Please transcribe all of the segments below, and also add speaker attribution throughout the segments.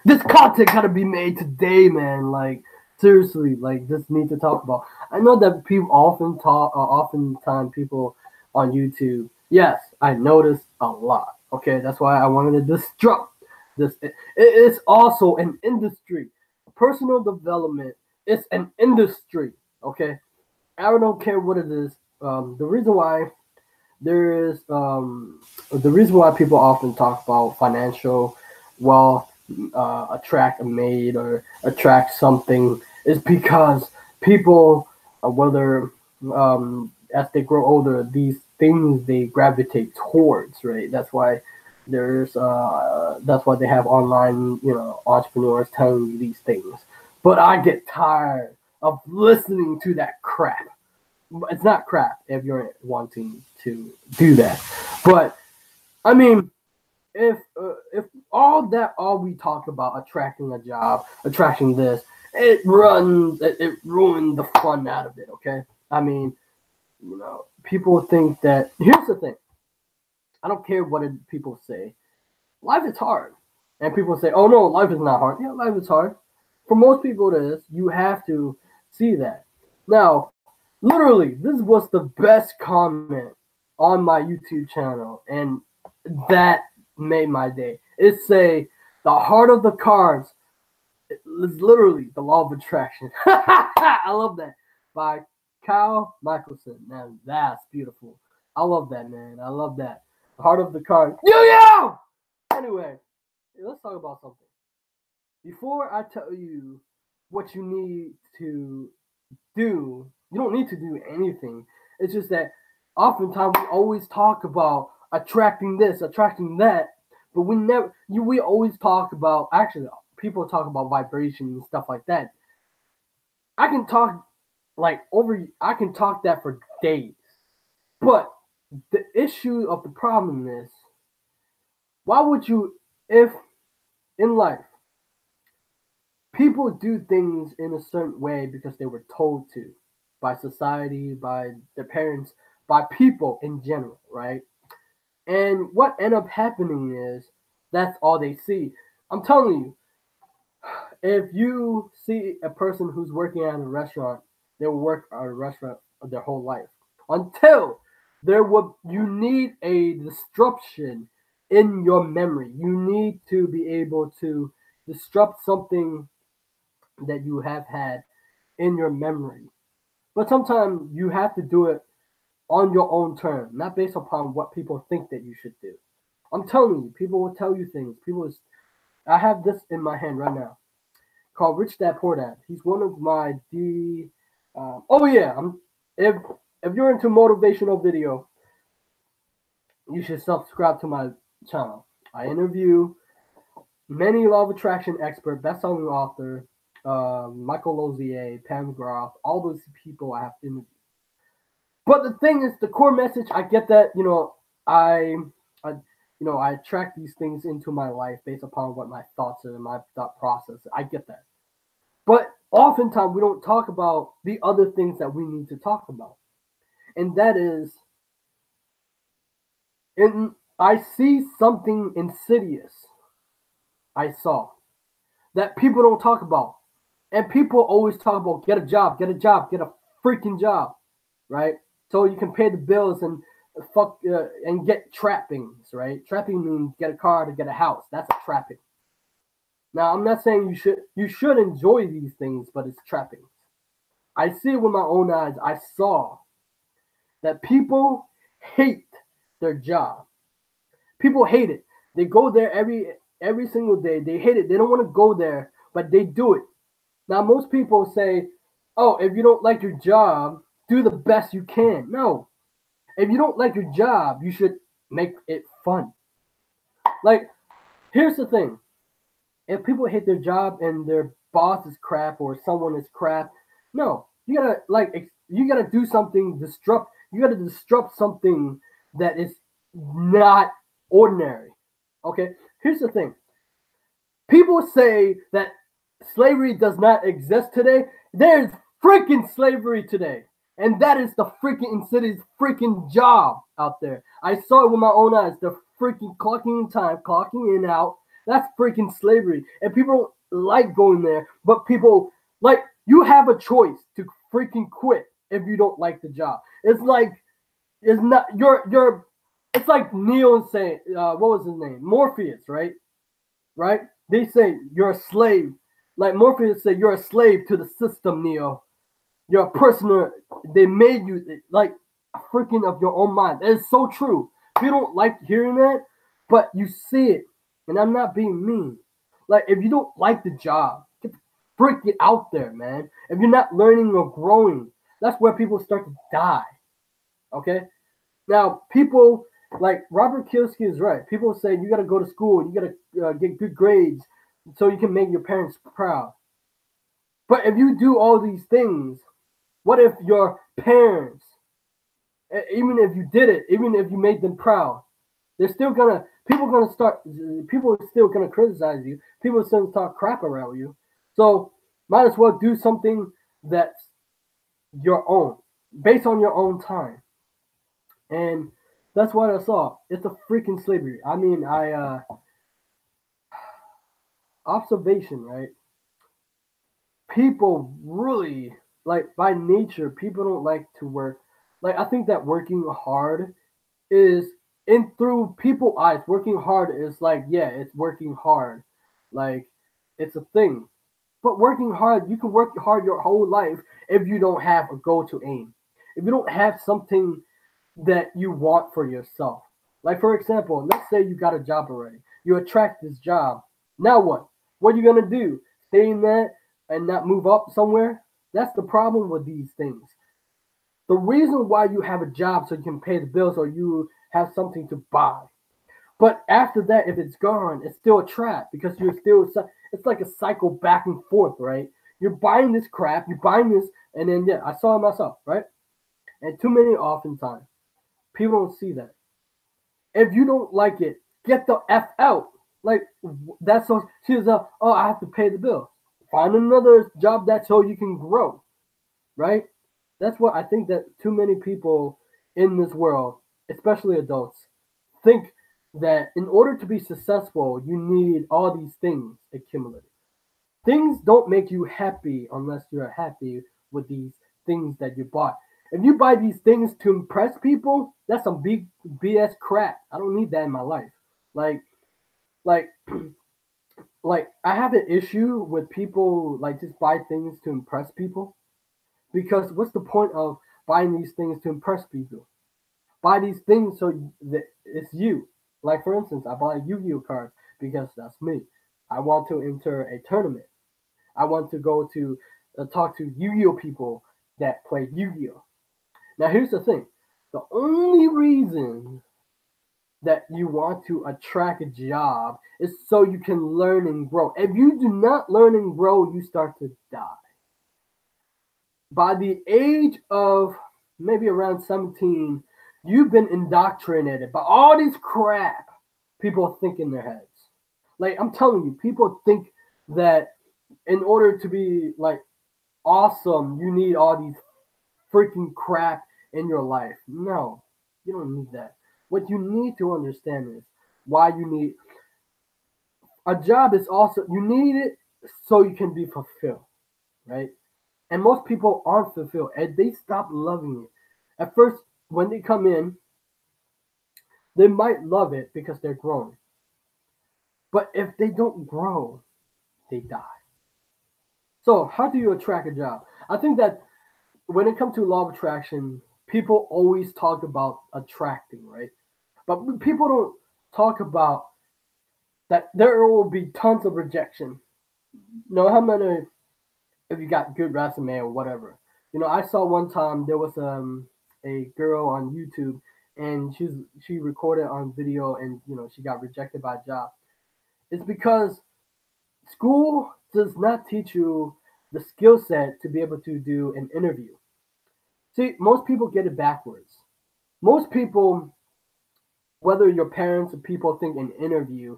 Speaker 1: this content gotta be made today, man. Like seriously, like just need to talk about. I know that people often talk, oftentimes people on YouTube. Yes, I notice a lot. Okay, that's why I wanted to disrupt this. It's also an industry. Personal development is an industry. Okay, I don't care what it is. The reason why there is the reason why people often talk about financial wealth, attract a maid or attract something is because people, whether as they grow older, these things they gravitate towards, right? That's why they have online, entrepreneurs telling you these things. But I get tired of listening to that crap. It's not crap if you're wanting to do that. But I mean, if all we talk about attracting a job, attracting this, it ruined the fun out of it. Okay, I mean, people think that here's the thing. I don't care what people say. Life is hard, and people say, "Oh no, life is not hard." Yeah, life is hard. For most people, it is. You have to see that. Now, literally, this was the best comment on my YouTube channel, and that made my day. It say the heart of the cards is literally the law of attraction. I love that by Kyle Michelson. Man, that's beautiful. I love that, man. I love that. The heart of the cards. Yo! Anyway, let's talk about something. Before I tell you what you need to do, you don't need to do anything. It's just that oftentimes we always talk about attracting this, attracting that, but we always talk about, actually, people talk about vibration and stuff like that. I can talk I can talk that for days. But the issue of the problem is, why would you, if in life, people do things in a certain way because they were told to by society, by their parents, by people in general, right? And what end up happening is that's all they see. I'm telling you, if you see a person who's working at a restaurant, they will work at a restaurant their whole life until you need a disruption in your memory. You need to be able to disrupt something that you have had in your memory. But sometimes you have to do it on your own term, not based upon what people think that you should do. I'm telling you, people will tell you things. I have this in my hand right now called Rich Dad Poor Dad. He's one of my oh yeah, if you're into motivational video, you should subscribe to my channel. I interview many law of attraction expert, best-selling author, Michael Lozier, Pam Groff, all those people I have interviewed. But the thing is, the core message, I get that, I attract these things into my life based upon what my thoughts are and my thought process. I get that. But oftentimes we don't talk about the other things that we need to talk about. And that is, I see something insidious I saw that people don't talk about. And people always talk about get a job, get a freaking job, right? So you can pay the bills and and get trappings, right? Trapping means get a car to get a house. That's a trapping. Now, I'm not saying you should enjoy these things, but it's trappings. I see it with my own eyes. I saw that people hate their job. People hate it. They go there every single day. They hate it. They don't want to go there, but they do it. Now, most people say, "Oh, if you don't like your job, do the best you can." No. If you don't like your job, you should make it fun. Like, here's the thing. If people hate their job and their boss is crap or someone is crap, no. You gotta do something you gotta disrupt something that is not ordinary. Okay? Here's the thing. People say that slavery does not exist today. There's freaking slavery today. And that is the freaking insidious freaking job out there. I saw it with my own eyes. They're freaking clocking in time, clocking in out. That's freaking slavery. And people don't like going there, but people like you have a choice to freaking quit if you don't like the job. It's like it's not you're it's like Neo saying what was his name? Morpheus, right? Right? They say you're a slave. Like Morpheus said, you're a slave to the system, Neo. You're a prisoner. They made you like a freaking of your own mind. That is so true. People don't like hearing that, but you see it. And I'm not being mean. Like if you don't like the job, get freaking out there, man. If you're not learning or growing, that's where people start to die. Okay? Now, people like Robert Kiyosaki is right. People say you got to go to school, you got to get good grades so you can make your parents proud. But if you do all these things, what if your parents, even if you did it, even if you made them proud, they're still gonna, people are still gonna criticize you. People are still talk crap around you. So might as well do something that's your own, based on your own time. And that's what I saw. It's a freaking slavery. I mean, observation, right? People really like by nature, people don't like to work. Like I think that working hard is in through people eyes. Working hard is like, yeah, it's working hard. Like it's a thing. But working hard, you can work hard your whole life if you don't have a goal to aim. If you don't have something that you want for yourself. Like for example, let's say you got a job already. You attract this job. Now what? What are you gonna do? Stay in that and not move up somewhere? That's the problem with these things. The reason why you have a job so you can pay the bills or you have something to buy. But after that, if it's gone, it's still a trap because you're still, it's like a cycle back and forth, right? You're buying this crap, you're buying this, and then, yeah, I saw it myself, right? And too many oftentimes, people don't see that. If you don't like it, get the F out. Like, that's so, she's oh, I have to pay the bill. Find another job that's so you can grow, right? That's what I think that too many people in this world, especially adults, think that in order to be successful, you need all these things accumulated. Things don't make you happy unless you're happy with these things that you bought. If you buy these things to impress people, that's some big BS crap. I don't need that in my life. Like, like, like I have an issue with people like just buy things to impress people because what's the point of buying these things to impress people? Buy these things so that it's you. Like for instance, I buy Yu-Gi-Oh cards because that's me. I want to enter a tournament. I want to go to talk to Yu-Gi-Oh people that play Yu-Gi-Oh. Now here's the thing: the only reason that you want to attract a job is so you can learn and grow. If you do not learn and grow, you start to die. By the age of maybe around 17, you've been indoctrinated by all this crap people think in their heads. Like I'm telling you, people think that in order to be like awesome, you need all these freaking crap in your life. No, you don't need that. What you need to understand is why you need a job is also you need it so you can be fulfilled, right? And most people aren't fulfilled and they stop loving it. At first, when they come in, they might love it because they're growing. But if they don't grow, they die. So how do you attract a job? I think that when it comes to law of attraction, people always talk about attracting, right? But people don't talk about that there will be tons of rejection. How many if you got good resume or whatever. I saw one time there was a girl on YouTube and she recorded on video and she got rejected by a job. It's because school does not teach you the skill set to be able to do an interview. See, most people get it backwards. Most people, whether your parents or people, think an interview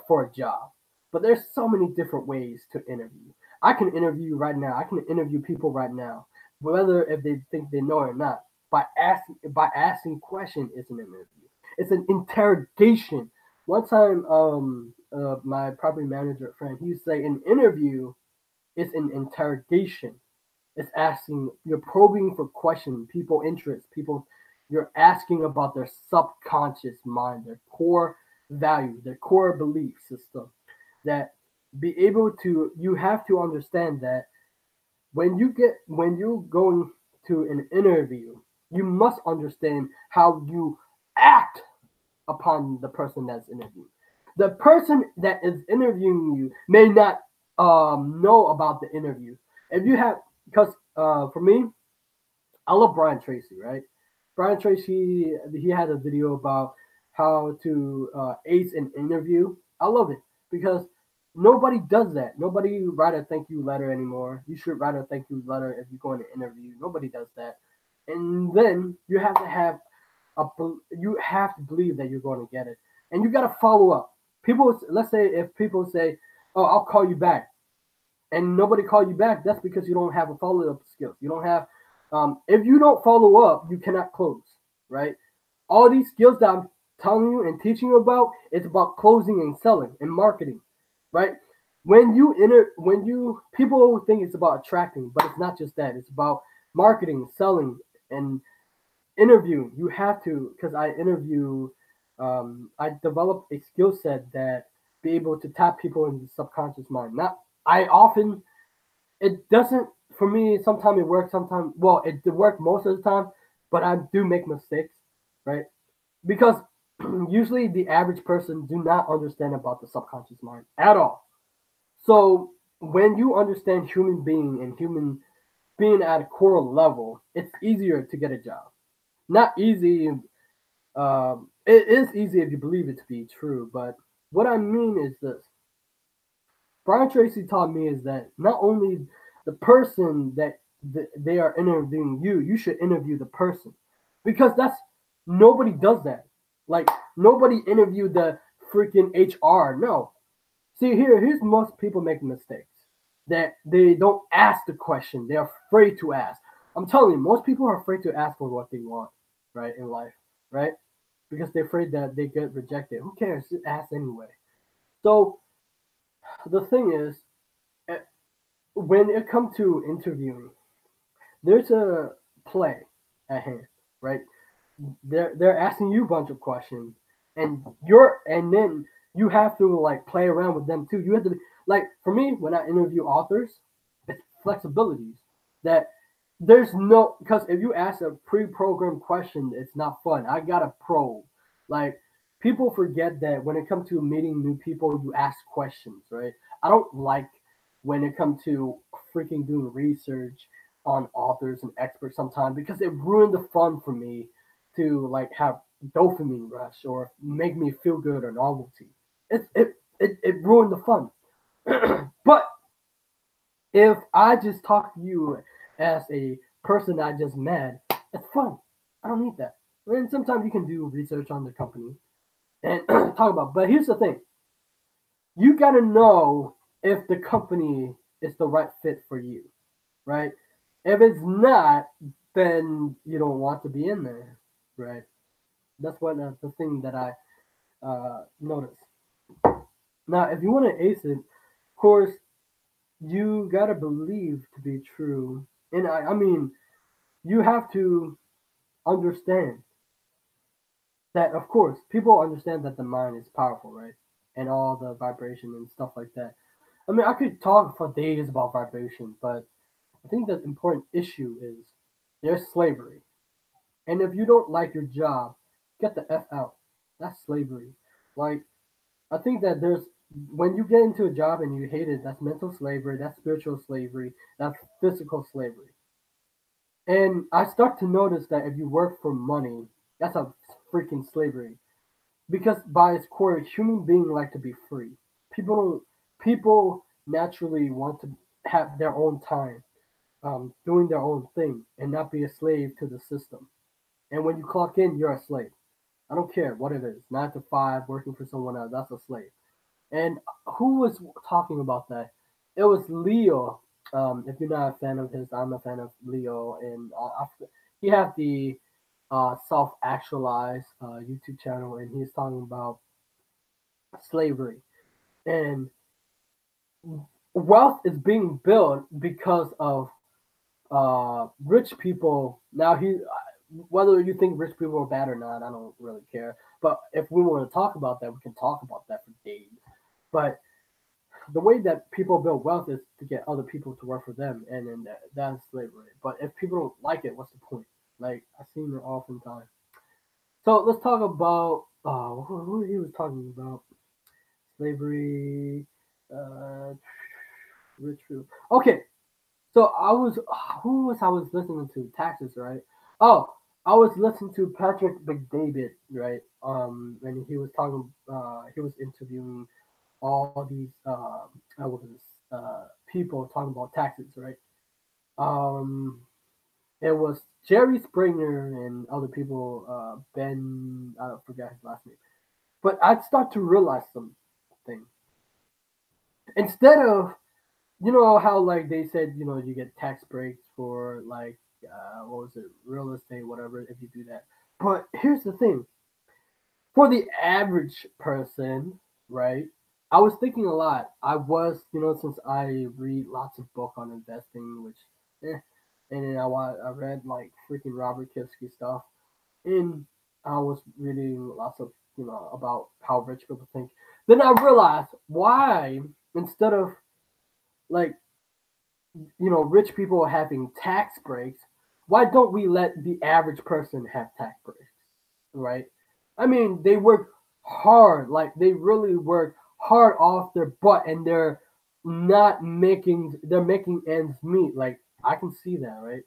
Speaker 1: for a job. But there's so many different ways to interview. I can interview right now. I can interview people right now, whether if they think they know or not. By asking question is an interview. It's an interrogation. One time, my property manager friend, he say an interview is an interrogation. It's asking, you're probing for questions, people interest, people, you're asking about their subconscious mind, their core value, their core belief system. That be able to, you have to understand that when you're going to an interview, you must understand how you act upon the person that's interviewing. The person that is interviewing you may not know about the interview. If you have, because for me, I love Brian Tracy, right? Brian Tracy, he had a video about how to ace an interview. I love it because nobody does that. Nobody write a thank you letter anymore. You should write a thank you letter if you go in an interview. Nobody does that. And then you have to have you have to believe that you're going to get it, and you got to follow up. People, let's say if people say, "Oh, I'll call you back," and nobody call you back, that's because you don't have a follow up skills. You don't have. If you don't follow up, you cannot close. Right? All these skills that I'm telling you and teaching you about, it's about closing and selling and marketing. Right? When you people think it's about attracting, but it's not just that. It's about marketing, selling, and interview. You have to, because I interview, I develop a skill set that be able to tap people in the subconscious mind. Not, I often, it doesn't, for me, sometimes it works, sometimes, well, it works most of the time, but I do make mistakes, right? Because usually the average person do not understand about the subconscious mind at all. So when you understand human being and human being at a core level, it's easier to get a job. Not easy. It is easy if you believe it to be true, but what I mean is this. Brian Tracy taught me is that not only the person that they are interviewing you, you should interview the person, because that's, nobody does that. Like, nobody interviewed the freaking HR. No. See, here's most people make mistakes that they don't ask the question. They're afraid to ask. I'm telling you, most people are afraid to ask for what they want, right, in life, right? Because they're afraid that they get rejected. Who cares? Just ask anyway. So the thing is, eh, when it comes to interviewing, there's a play at hand, right? They're asking you a bunch of questions, and then you have to like play around with them too. You have to, like, for me, when I interview authors, it's flexibilities that there's no, because if you ask a pre-programmed question, it's not fun. I got a probe. Like, people forget that when it comes to meeting new people, you ask questions, right? I don't like when it comes to freaking doing research on authors and experts sometimes, because it ruined the fun for me to like have dopamine rush or make me feel good or novelty. It ruined the fun. But if I just talk to you as a person I just met, it's fun. I don't need that. And sometimes you can do research on the company and talk about. But here's the thing: you gotta know if the company is the right fit for you, right? If it's not, then you don't want to be in there, right? That's what the thing that I noticed. Now, if you want to ace it, of course, you gotta believe to be true, and I mean, you have to understand that. Of course, people understand that the mind is powerful, right? And all the vibration and stuff like that. I mean, I could talk for days about vibration, but I think the important issue is there's slavery. And if you don't like your job, get the F out. That's slavery. Like, I think that there's, when you get into a job and you hate it, that's mental slavery, that's spiritual slavery, that's physical slavery. And I start to notice that if you work for money, that's a freaking slavery. Because by its core, human beings like to be free. People don't, people naturally want to have their own time, doing their own thing and not be a slave to the system. And when you clock in, you're a slave. I don't care what it is, 9 to 5, working for someone else, that's a slave. And who was talking about that? It was Leo. If you're not a fan of his, I'm a fan of Leo, and he had the Self Actualize YouTube channel, and he's talking about slavery. and wealth is being built because of rich people. Now whether you think rich people are bad or not, I don't really care. But if we want to talk about that, we can talk about that for days. But the way that people build wealth is to get other people to work for them, and then that's slavery. But if people don't like it, what's the point? Like I've seen it oftentimes. So let's talk about who he was talking about slavery, uh, rich people. Okay, so I was listening to taxes, right? Oh, I was listening to Patrick McDavid, right? And he was talking, he was interviewing all these what was this, people talking about taxes, right? Um, it was Jerry Springer and other people, Ben, I forgot his last name, but I'd start to realize something. Instead of, you know how like they said, you know, you get tax breaks for like what was it, real estate, whatever, if you do that. But here's the thing: for the average person, right? I was thinking a lot. I was, you know, since I read lots of book on investing, which, and then I read like freaking Robert Kiyosaki stuff, and I was reading lots of, you know, about how rich people think. Then I realized why, instead of like, you know, rich people having tax breaks, why don't we let the average person have tax breaks, right? I mean, they work hard, like they really work hard off their butt, and they're making ends meet. Like I can see that, right?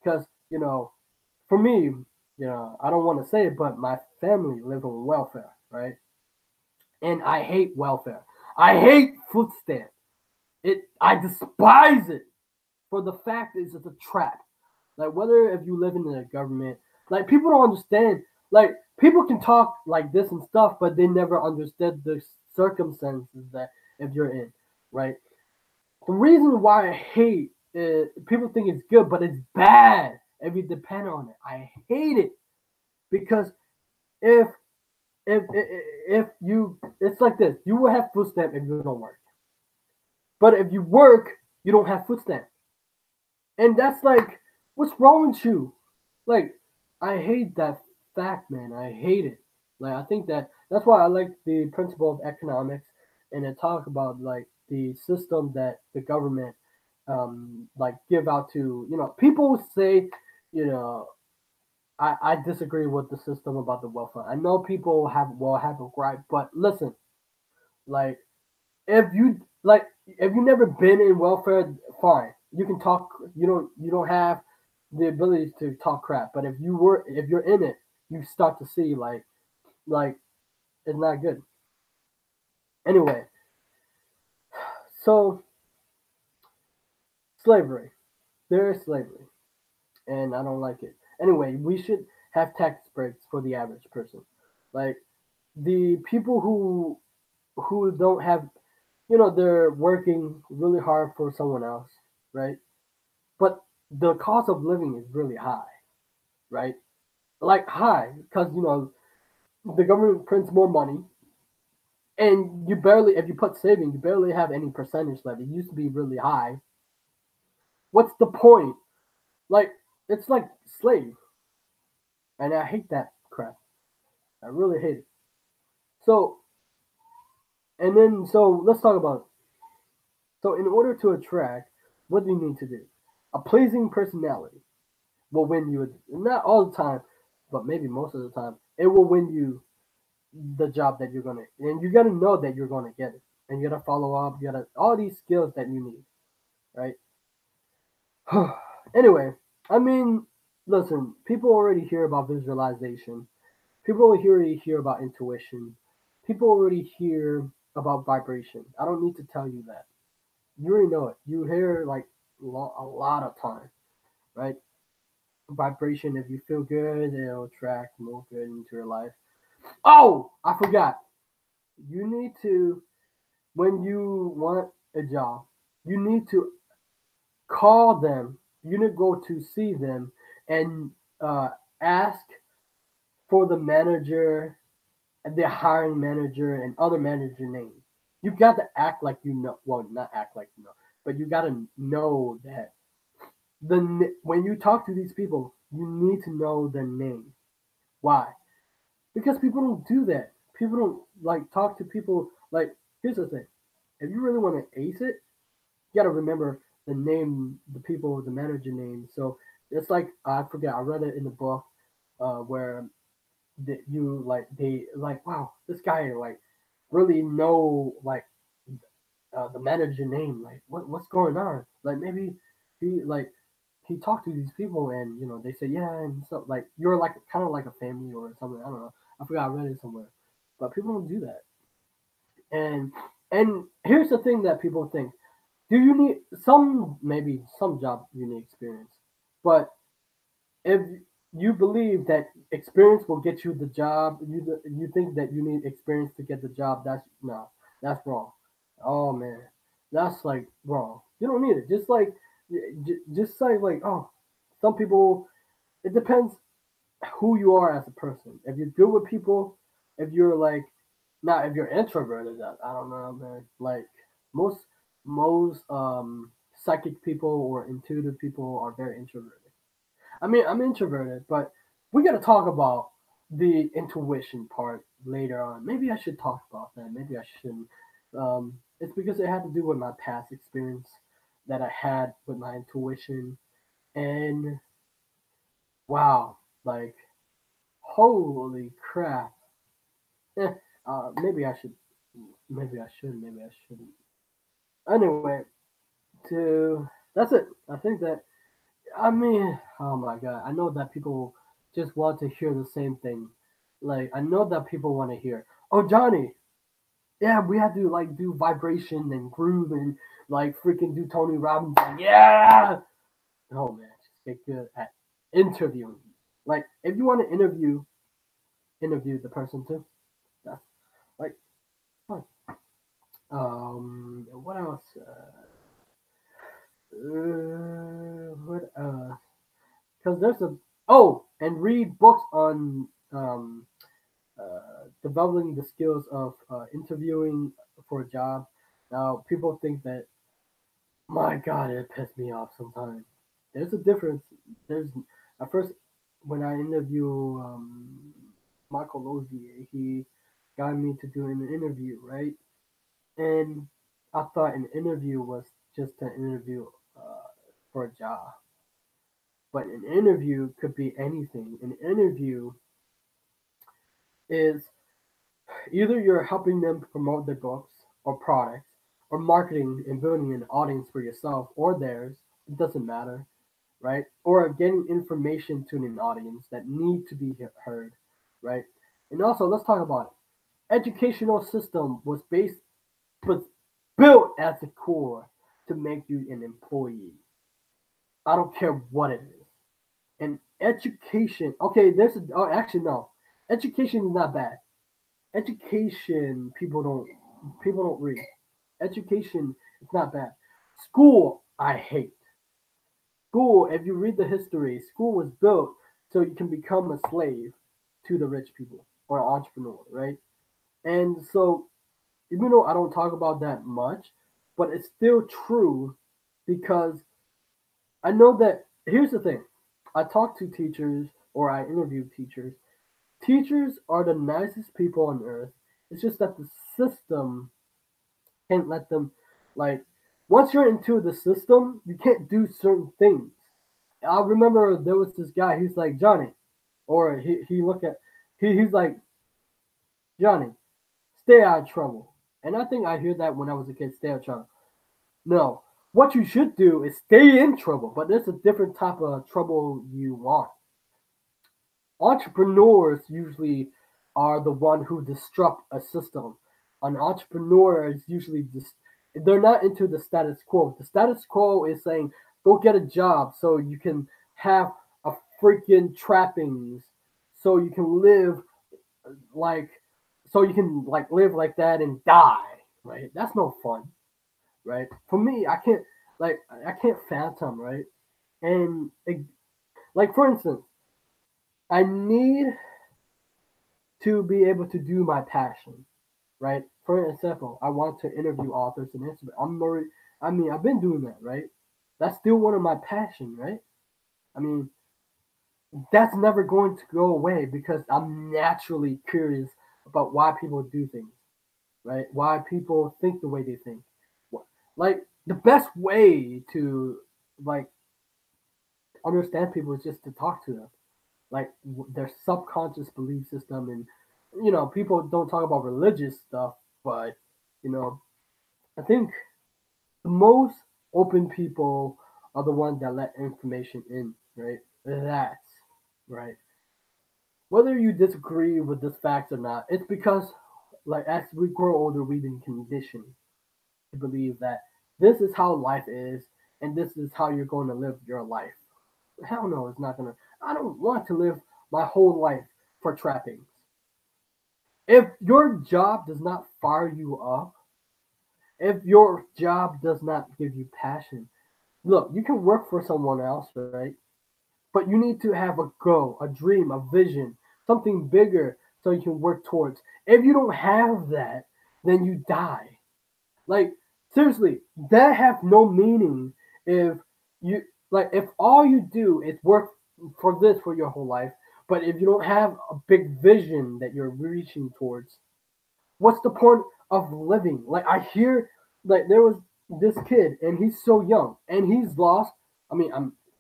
Speaker 1: Because you know, for me, you know, I don't want to say it, but my family live on welfare, right? And I hate welfare. I hate food stamp. I despise it for the fact is it's a trap. Like whether if you live in the government, like people don't understand. Like people can talk like this and stuff, but they never understood the circumstances that if you're in, right? The reason why I hate people think it's good, but it's bad if you depend on it. I hate it because if if you, it's like this, you will have food stamp if you don't work, but if you work, you don't have food stamp. And that's like, what's wrong with you? Like, I hate that fact, man. I hate it. Like, I think that's why I like the principle of economics, and it talk about like the system that the government like give out to, you know, people say, you know, I disagree with the system about the welfare. I know people have a gripe, but listen, like if you never been in welfare, fine. You can talk. You don't have the ability to talk crap. But if you're in it, you start to see like it's not good. Anyway, so slavery. There is slavery, and I don't like it. Anyway, we should have tax breaks for the average person. Like the people who don't have, you know, they're working really hard for someone else, right? But the cost of living is really high, right? Like high because you know the government prints more money, and you barely, if you put saving, you barely have any percentage left. It used to be really high. What's the point? Like it's like slave, and I hate that crap. I really hate it. So so let's talk about it. So in order to attract, what do you need to do? A pleasing personality will win you. Not all the time, but maybe most of the time, it will win you the job that you're gonna, and you gotta know that you're gonna get it, and you gotta follow up. You gotta all these skills that you need, right? Anyway, I mean, listen, people already hear about visualization. People already hear about intuition. People already hear about vibration. I don't need to tell you that. You already know it. You hear like a lot of time, right? Vibration. If you feel good, it'll attract more good into your life. Oh, I forgot. You need to, when you want a job, you need to call them. You need to go to see them and ask for the manager and the hiring manager and other manager names. You got to act like you know. Well, not act like you know, but you got to know that when you talk to these people, you need to know their name. Why? Because people don't do that. People don't like talk to people. Like, here's the thing: if you really want to ace it, you got to remember the name, the people, the manager name. So it's like I forget. I read it in the book where you like they like wow, this guy like really know like the manager name. Like what's going on? Like maybe he like he talked to these people and they say yeah and so like you're like kind of like a family or something. I don't know. I forgot. I read it somewhere, but people don't do that. And and here's the thing that people think: do you need some maybe some job you need experience, but if you believe that experience will get you the job, you think that you need experience to get the job. That's no, that's wrong. Oh man, that's like wrong. You don't need it. Just like oh, some people. It depends who you are as a person. If you're good with people, if you're like not if you're introverted, I don't know, man. Like most most psychic people or intuitive people are very introverted. I mean, I'm introverted, but we got to talk about the intuition part later on. Maybe I should talk about that. Maybe I shouldn't. It's because it had to do with my past experience that I had with my intuition. And wow, like, holy crap. Eh, maybe I should. Maybe I should. Maybe I shouldn't. Anyway, to that's it. I think that I mean, oh my god, I know that people just want to hear the same thing. Like, I know that people want to hear, oh, Johnny, yeah, we have to like do vibration and groove and like freaking do Tony Robbins. Yeah! Oh man, just get good at interviewing. Like, if you want to interview the person too. That's like fun. What else? What because there's a and read books on developing the skills of interviewing for a job. Now people think that my God, it pissed me off sometimes. There's a difference. There's at first when I interview Michael Lozier, he got me to do an interview, right? And I thought an interview was just an interview for a job. But an interview could be anything. An interview is either you're helping them promote their books or products, or marketing and building an audience for yourself or theirs. It doesn't matter, right? Or getting information to an audience that need to be heard, right? And also, let's talk about it. Educational system was built at the core to make you an employee. I don't care what it is. And education, okay, actually no, education is not bad. Education, people don't read. Education is not bad. School, I hate. School, if you read the history, school was built so you can become a slave to the rich people or entrepreneur, right? And so, even though I don't talk about that much, but it's still true because I know that here's the thing. I talk to teachers or I interview teachers. Teachers are the nicest people on earth. It's just that the system can't let them like once you're into the system, you can't do certain things. I remember there was this guy, he's like Johnny, or he look at he's like Johnny, stay out of trouble. And I think I hear that when I was a kid, stay out of trouble. No. What you should do is stay in trouble, but there's a different type of trouble you want. Entrepreneurs usually are the one who disrupt a system. An entrepreneur is usually they're not into the status quo. The status quo is saying go get a job so you can have a freaking trappings, so you can live like so you can like live like that and die. Right? That's no fun. Right? For me, I can't fathom right. And like for instance, I need to be able to do my passion, right? for example, I want to interview authors and answer. I've been doing that, right? That's still one of my passion, right? I mean, that's never going to go away because I'm naturally curious about why people do things, right? Why people think the way they think. Like the best way to like understand people is just to talk to them, like their subconscious belief system, and people don't talk about religious stuff, but you know, I think the most open people are the ones that let information in, right? That's right. Whether you disagree with this fact or not, it's because, like, as we grow older, we've been conditioned to believe that this is how life is and this is how you're going to live your life. Hell no, it's not gonna. I don't want to live my whole life for trappings. If your job does not fire you up, if your job does not give you passion, look, you can work for someone else, right? But you need to have a goal, a dream, a vision, something bigger so you can work towards. If you don't have that, then you die. Like seriously, that have no meaning if you if all you do is work for this for your whole life, but if you don't have a big vision that you're reaching towards, what's the point of living? Like I hear like there was this kid and he's so young and he's lost. I mean,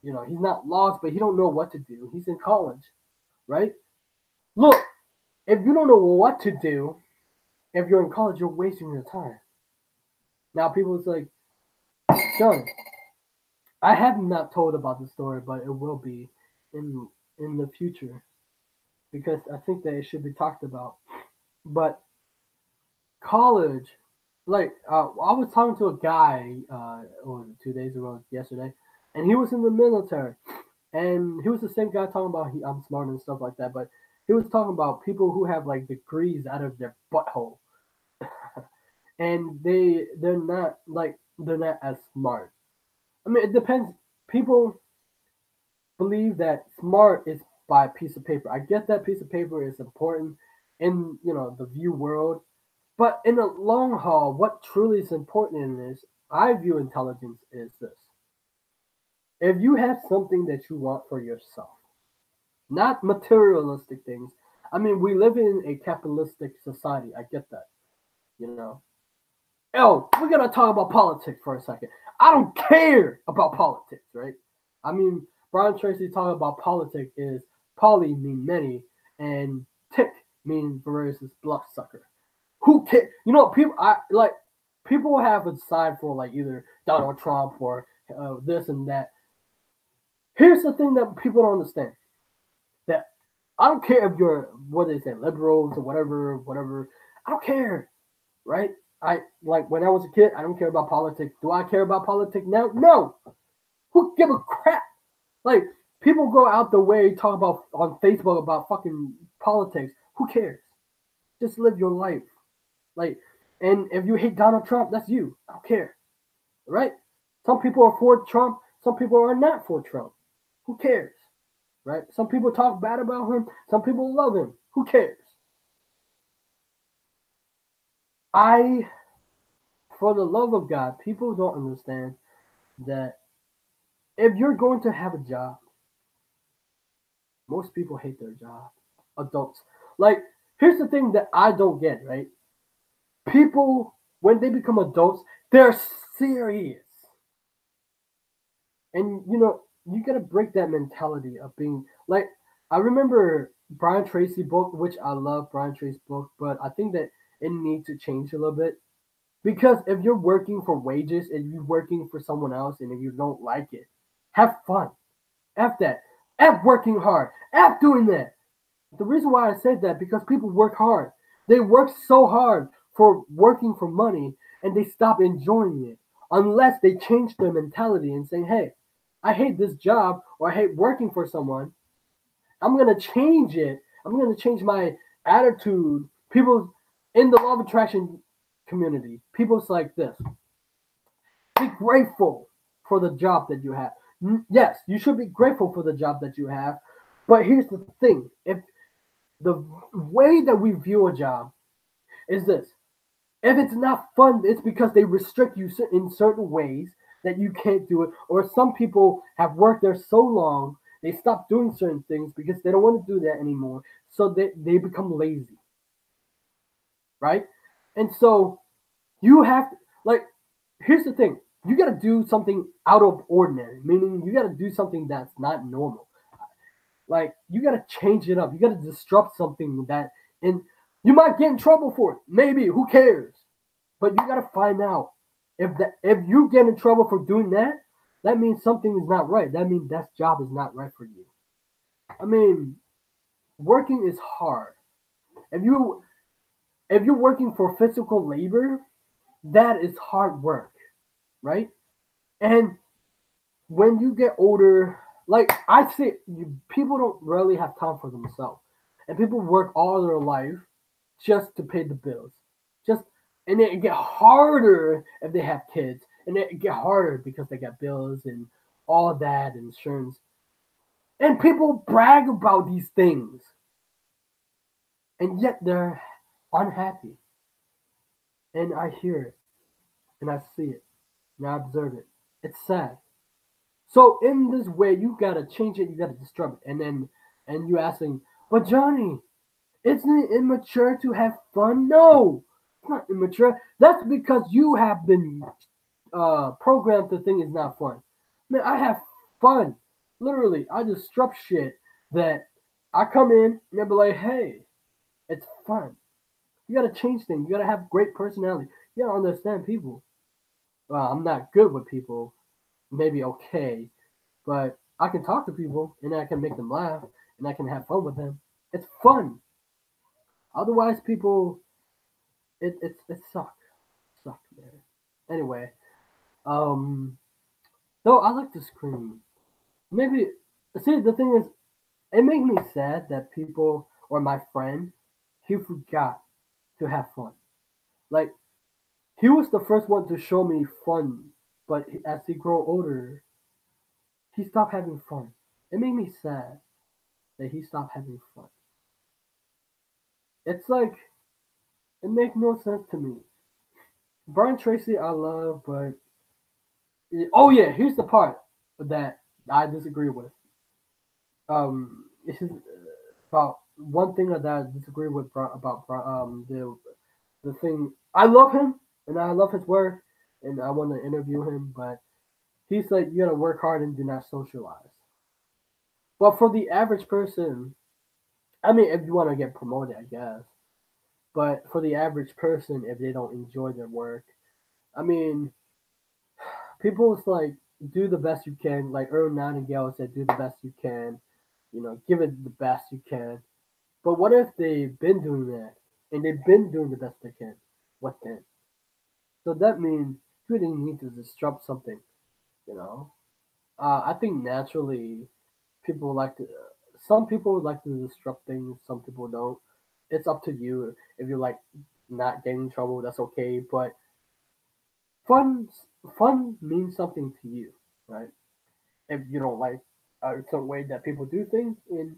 Speaker 1: he's not lost, but he don't know what to do. He's in college, right? Look, if you don't know what to do, if you're in college, you're wasting your time. Now people's like, John, I have not told about the story, but it will be in the future because I think that it should be talked about. But college, I was talking to a guy, what was it, 2 days ago, yesterday, and he was in the military, and he was the same guy talking about I'm smart and stuff like that, but he was talking about people who have like degrees out of their butthole, and they're not as smart. I mean, it depends. People believe that smart is by a piece of paper. I get that piece of paper is important in the view world, but in the long haul, what truly is important in this, I view intelligence is this: if you have something that you want for yourself, not materialistic things. I mean, we live in a capitalistic society. I get that, you know. Oh, we're gonna talk about politics for a second. I don't care about politics, right? I mean, Brian Tracy talking about politics is poly mean many and tick mean versus bloodsucker. Who cares? People have a side for like either Donald Trump or this and that. Here's the thing that people don't understand: that I don't care if you're what they say liberals or whatever. I don't care, right? I like when I was a kid. I don't care about politics. Do I care about politics now? No. Who give a crap? Like people go out the way talk about on Facebook about fucking politics. Who cares? Just live your life. Like, and if you hate Donald Trump, that's you. I don't care, right? Some people are for Trump. Some people are not for Trump. Who cares, right? Some people talk bad about him. Some people love him. Who cares? For the love of God, people don't understand that if you're going to have a job, most people hate their job. Adults. Like, here's the thing that I don't get, right? People, when they become adults, they're serious. And, you gotta break that mentality of being, like, I remember Brian Tracy book, which I love Brian Tracy's book, but I think that it needs to change a little bit. Because if you're working for wages and you're working for someone else and if you don't like it, have fun. F that. F working hard. F doing that. The reason why I said that because people work hard. They work so hard for working for money and they stop enjoying it unless they change their mentality and say, hey, I hate this job or I hate working for someone. I'm going to change it. I'm going to change my attitude. People in the law of attraction community, people's like this. Be grateful for the job that you have. Yes, you should be grateful for the job that you have. But here's the thing. If the way that we view a job is this: If it's not fun, it's because they restrict you in certain ways that you can't do it. Or some people have worked there so long, they stop doing certain things because they don't want to do that anymore. So they become lazy, right? And so you have to, like, here's the thing. You got to do something out of ordinary, meaning you got to do something that's not normal. Like, you got to change it up. You got to disrupt something that, and you might get in trouble for it. Maybe, who cares? But you gotta find out if you get in trouble for doing that, that means something is not right. That means that job is not right for you. I mean, working is hard. If you if you're working for physical labor, that is hard work, right? And when you get older, like I say, people don't really have time for themselves, and people work all their life just to pay the bills. Just and it get harder if they have kids, and it get harder because they got bills and all that insurance. And people brag about these things, and yet they're unhappy. And I hear it, and I see it, and I observe it. It's sad. So in this way, you gotta change it. You gotta disrupt it, and then and you asking, but Johnny, isn't it immature to have fun? No, it's not immature. That's because you have been programmed to think it's not fun. Man, I have fun. Literally, I disrupt shit that I come in and I be like, hey, it's fun. You gotta change things. You gotta have great personality. You gotta understand people. Well, I'm not good with people. Maybe okay, but I can talk to people and I can make them laugh and I can have fun with them. It's fun. Otherwise, people, it suck, man. Anyway, um, though I like to scream. Maybe see the thing is, it makes me sad that people or my friend, he forgot to have fun. Like he was the first one to show me fun, but as he grow older, he stopped having fun. It made me sad that he stopped having fun. It's like it makes no sense to me. Brian Tracy, I love, but oh yeah, here's the part that I disagree with. This is about one thing that I disagree with about the thing. I love him and I love his work and I want to interview him, but he's like you gotta work hard and do not socialize. But for the average person, I mean, if you want to get promoted, I guess. But for the average person, if they don't enjoy their work, I mean, people's like do the best you can. Like Earl Nightingale said, do the best you can. You know, give it the best you can. But what if they've been doing that and they've been doing the best they can? What then? So that means you really need to disrupt something. You know, I think naturally people like to. Some people like to disrupt things. Some people don't. It's up to you. If you like not getting in trouble, that's okay. But fun, fun means something to you, right? If you don't like a certain way that people do things, and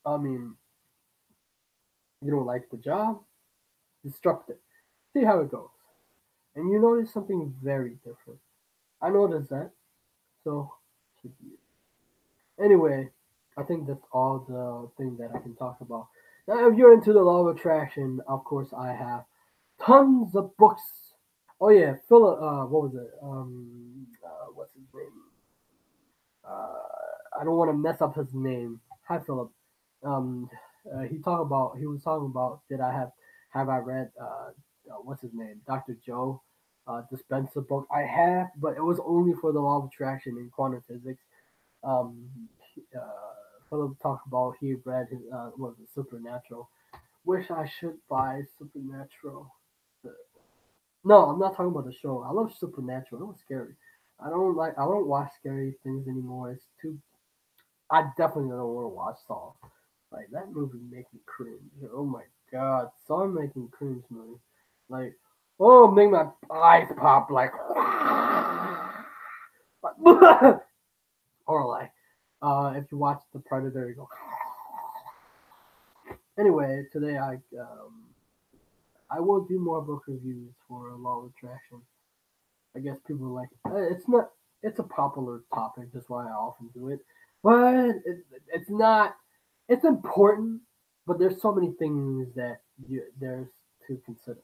Speaker 1: I mean, you don't like the job, disrupt it. See how it goes. And you notice something very different. I noticed that, so should you. Anyway, I think that's all the thing that I can talk about. Now, if you're into the law of attraction, of course, I have tons of books. Oh yeah, Philip. What was it? What's his name? I don't want to mess up his name. Hi, Philip. Um, he was talking about did I have I read what's his name, Dr. Joe Dispenza book. I have, but it was only for the law of attraction in quantum physics. Um, Philip talked about he read his what was it, Supernatural. Wish I should buy Supernatural. No, I'm not talking about the show. I love Supernatural. It was scary. I don't watch scary things anymore. It's too. I definitely don't want to watch Saw. Like that movie make me cringe. Oh my god, Saw making cringe movie. Like, oh, make my eyes pop like. Or like, if you watch The Predator, you go. Anyway, today I I will do more book reviews for Law of Attraction. I guess people are like it's not. It's a popular topic, that's why I often do it. But it's not. It's important, but there's so many things that there's to consider.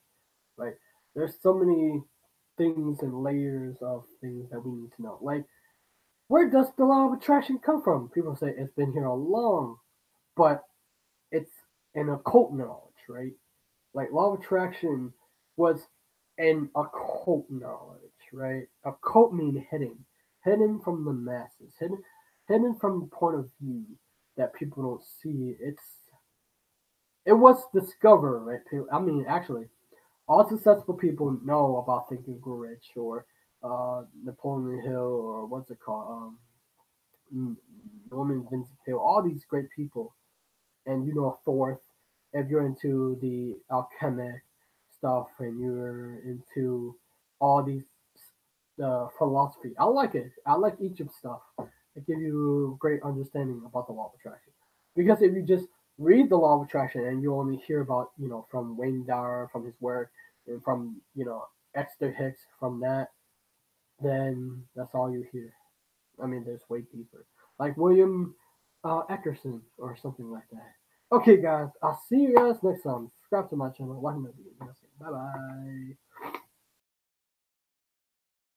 Speaker 1: Like there's so many things and layers of things that we need to know. Like where does the law of attraction come from? People say it's been here all along, but it's an occult knowledge, right? Like law of attraction was an occult knowledge, right? Occult mean hidden, hidden from the masses, hidden from the point of view that people don't see. It was discovered, right? I mean, actually, all successful people know about Think and Grow Rich or Napoleon Hill or what's it called, Norman Vincent Peale. All these great people, and you know a fourth if you're into the alchemic stuff and you're into all these philosophy. I like it. I like Egypt stuff. It gives you great understanding about the law of attraction. Because if you just read the law of attraction and you only hear about, from Wayne Dyer, from his work, and from, Esther Hicks, from that, then that's all you hear. I mean, there's way deeper. Like William Eckerson or something like that. Okay, guys, I'll see you guys next time. Subscribe to my channel, like my videos. Bye bye.